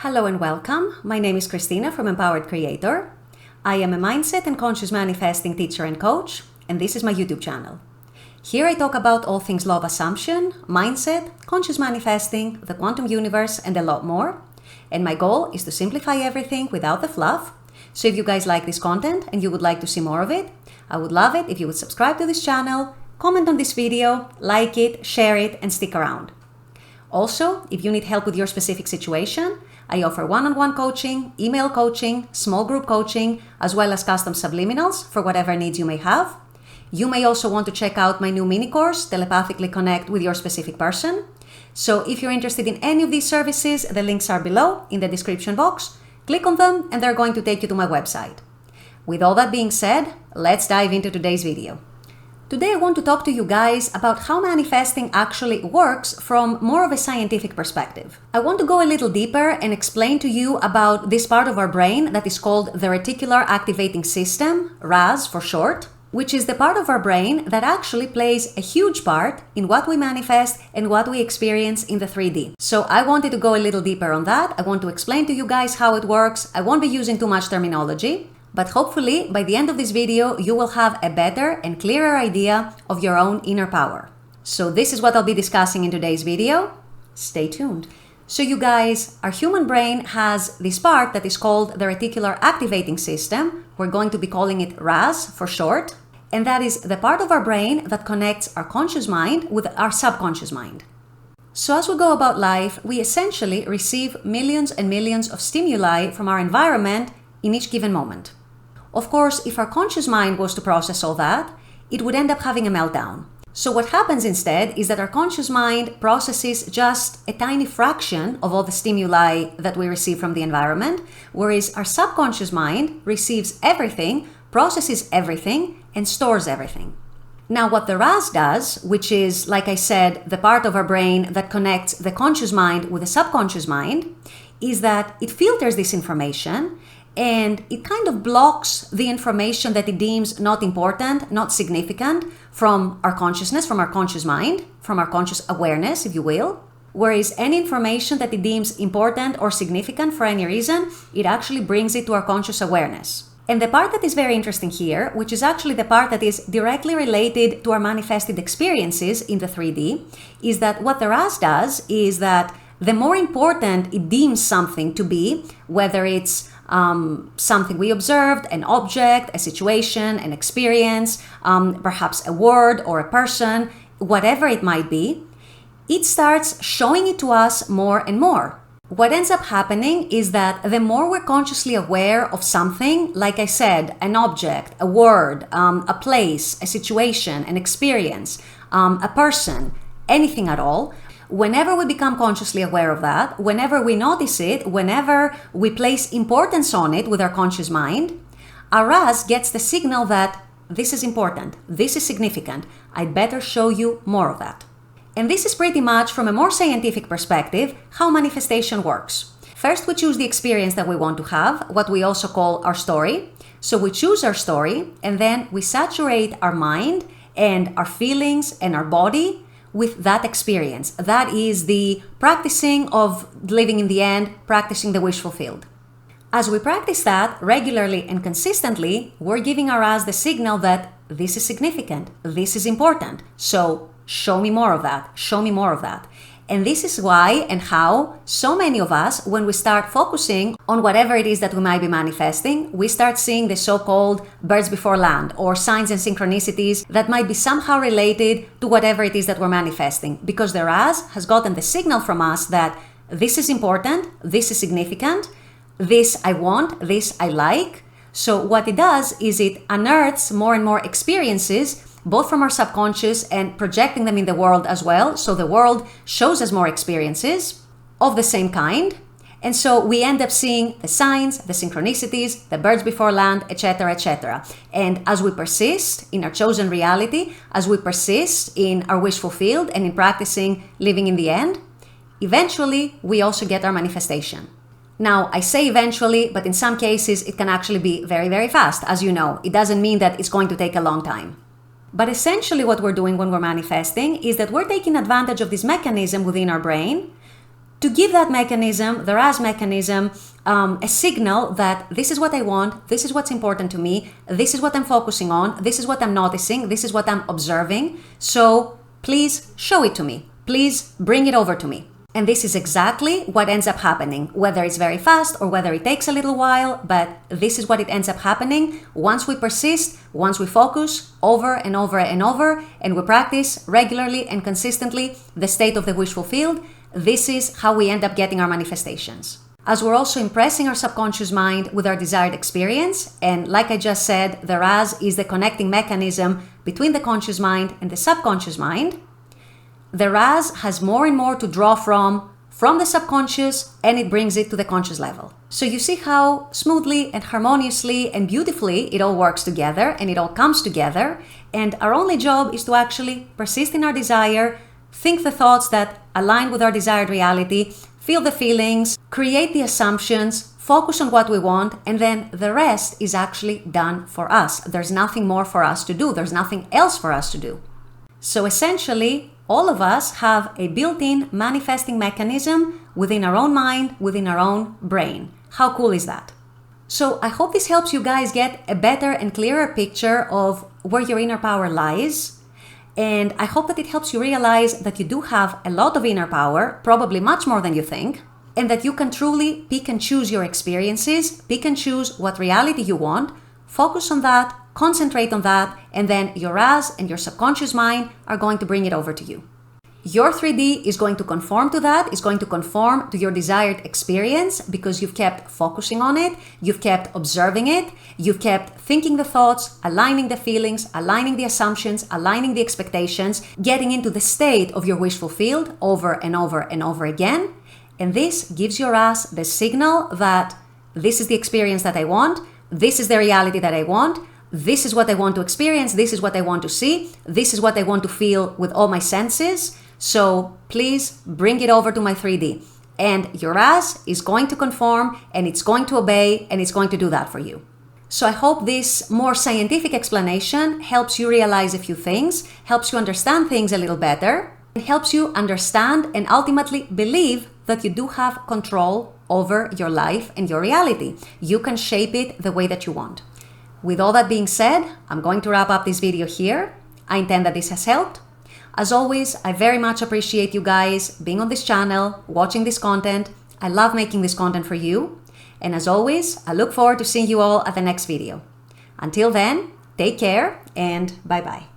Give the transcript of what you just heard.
Hello and welcome. My name is Christina from Empowered Creator. I am a mindset and conscious manifesting teacher and coach, and this is my YouTube channel. Here I talk about all things law of assumption, mindset, conscious manifesting, the quantum universe, and a lot more. And my goal is to simplify everything without the fluff. So if you guys like this content and you would like to see more of it, I would love it if you would subscribe to this channel, comment on this video, like it, share it, and stick around. Also, if you need help with your specific situation, I offer one-on-one coaching, email coaching, small group coaching, as well as custom subliminals for whatever needs you may have. You may also want to check out my new mini course, Telepathically Connect with Your Specific Person. So if you're interested in any of these services, the links are below in the description box. Click on them and they're going to take you to my website. With all that being said, let's dive into today's video. Today I want to talk to you guys about how manifesting actually works from more of a scientific perspective. I want to go a little deeper and explain to you about this part of our brain that is called the Reticular Activating System, RAS for short, which is the part of our brain that actually plays a huge part in what we manifest and what we experience in the 3D. So I wanted to go a little deeper on that. I want to explain to you guys how it works. I won't be using too much terminology, but hopefully by the end of this video, you will have a better and clearer idea of your own inner power. So this is what I'll be discussing in today's video. Stay tuned. So you guys, our human brain has this part that is called the Reticular Activating System. We're going to be calling it RAS for short. And that is the part of our brain that connects our conscious mind with our subconscious mind. So as we go about life, we essentially receive millions and millions of stimuli from our environment in each given moment. Of course, if our conscious mind was to process all that, it would end up having a meltdown. So what happens instead is that our conscious mind processes just a tiny fraction of all the stimuli that we receive from the environment, whereas our subconscious mind receives everything, processes everything, and stores everything. Now, what the RAS does, which is, like I said, the part of our brain that connects the conscious mind with the subconscious mind, is that it filters this information and it kind of blocks the information that it deems not important, not significant from our consciousness, from our conscious mind, from our conscious awareness, if you will. Whereas any information that it deems important or significant for any reason, it actually brings it to our conscious awareness. And the part that is very interesting here, which is actually the part that is directly related to our manifested experiences in the 3D, is that what the RAS does is that the more important it deems something to be, whether it's something we observed, an object, a situation, an experience, perhaps a word or a person, whatever it might be, it starts showing it to us more and more. What ends up happening is that the more we're consciously aware of something, like I said, an object, a word, a place, a situation, an experience, a person, anything at all, whenever we become consciously aware of that, whenever we notice it, whenever we place importance on it with our conscious mind, our RAS gets the signal that this is important, this is significant, I'd better show you more of that. And this is pretty much, from a more scientific perspective, how manifestation works. First, we choose the experience that we want to have, what we also call our story. So we choose our story, and then we saturate our mind and our feelings and our body with that experience. That is the practicing of living in the end, practicing the wish fulfilled. As we practice that regularly and consistently, we're giving our RAS the signal that this is significant, this is important. So show me more of that, show me more of that. And this is why and how so many of us, when we start focusing on whatever it is that we might be manifesting, we start seeing the so-called birds before land or signs and synchronicities that might be somehow related to whatever it is that we're manifesting. Because the RAS has gotten the signal from us that this is important, this is significant, this I want, this I like. So what it does is it unearths more and more experiences both from our subconscious and projecting them in the world as well. So the world shows us more experiences of the same kind. And so we end up seeing the signs, the synchronicities, the birds before land, etc., etc. And as we persist in our chosen reality, as we persist in our wish fulfilled and in practicing living in the end, eventually we also get our manifestation. Now, I say eventually, but in some cases it can actually be very, very fast. As you know, it doesn't mean that it's going to take a long time. But essentially what we're doing when we're manifesting is that we're taking advantage of this mechanism within our brain to give that mechanism, the RAS mechanism, a signal that this is what I want, this is what's important to me, this is what I'm focusing on, this is what I'm noticing, this is what I'm observing. So please show it to me. Please bring it over to me. And this is exactly what ends up happening, whether it's very fast or whether it takes a little while, but this is what it ends up happening once we persist, once we focus over and over and over, and we practice regularly and consistently the state of the wish fulfilled. This is how we end up getting our manifestations. As we're also impressing our subconscious mind with our desired experience, and like I just said, the RAS is the connecting mechanism between the conscious mind and the subconscious mind. The RAS has more and more to draw from the subconscious, and it brings it to the conscious level. So you see how smoothly and harmoniously and beautifully it all works together and it all comes together. And our only job is to actually persist in our desire, think the thoughts that align with our desired reality, feel the feelings, create the assumptions, focus on what we want, and then the rest is actually done for us. There's nothing more for us to do. There's nothing else for us to do. So essentially, all of us have a built-in manifesting mechanism within our own mind, within our own brain. How cool is that? So I hope this helps you guys get a better and clearer picture of where your inner power lies. And I hope that it helps you realize that you do have a lot of inner power, probably much more than you think, and that you can truly pick and choose your experiences, pick and choose what reality you want, focus on that, concentrate on that, and then your RAS and your subconscious mind are going to bring it over to you. Your 3D is going to conform to that, is going to conform to your desired experience because you've kept focusing on it, you've kept observing it, you've kept thinking the thoughts, aligning the feelings, aligning the assumptions, aligning the expectations, getting into the state of your wish fulfilled over and over and over again. And this gives your RAS the signal that this is the experience that I want, this is the reality that I want, this is what I want to experience, this is what I want to see, this is what I want to feel with all my senses. So please bring it over to my 3D. And your RAS is going to conform, and it's going to obey, and it's going to do that for you. So I hope this more scientific explanation helps you realize a few things, helps you understand things a little better, and helps you understand and ultimately believe that you do have control over your life and your reality. You can shape it the way that you want. With all that being said, I'm going to wrap up this video here. I intend that this has helped. As always, I very much appreciate you guys being on this channel, watching this content. I love making this content for you. And as always, I look forward to seeing you all at the next video. Until then, take care and bye-bye.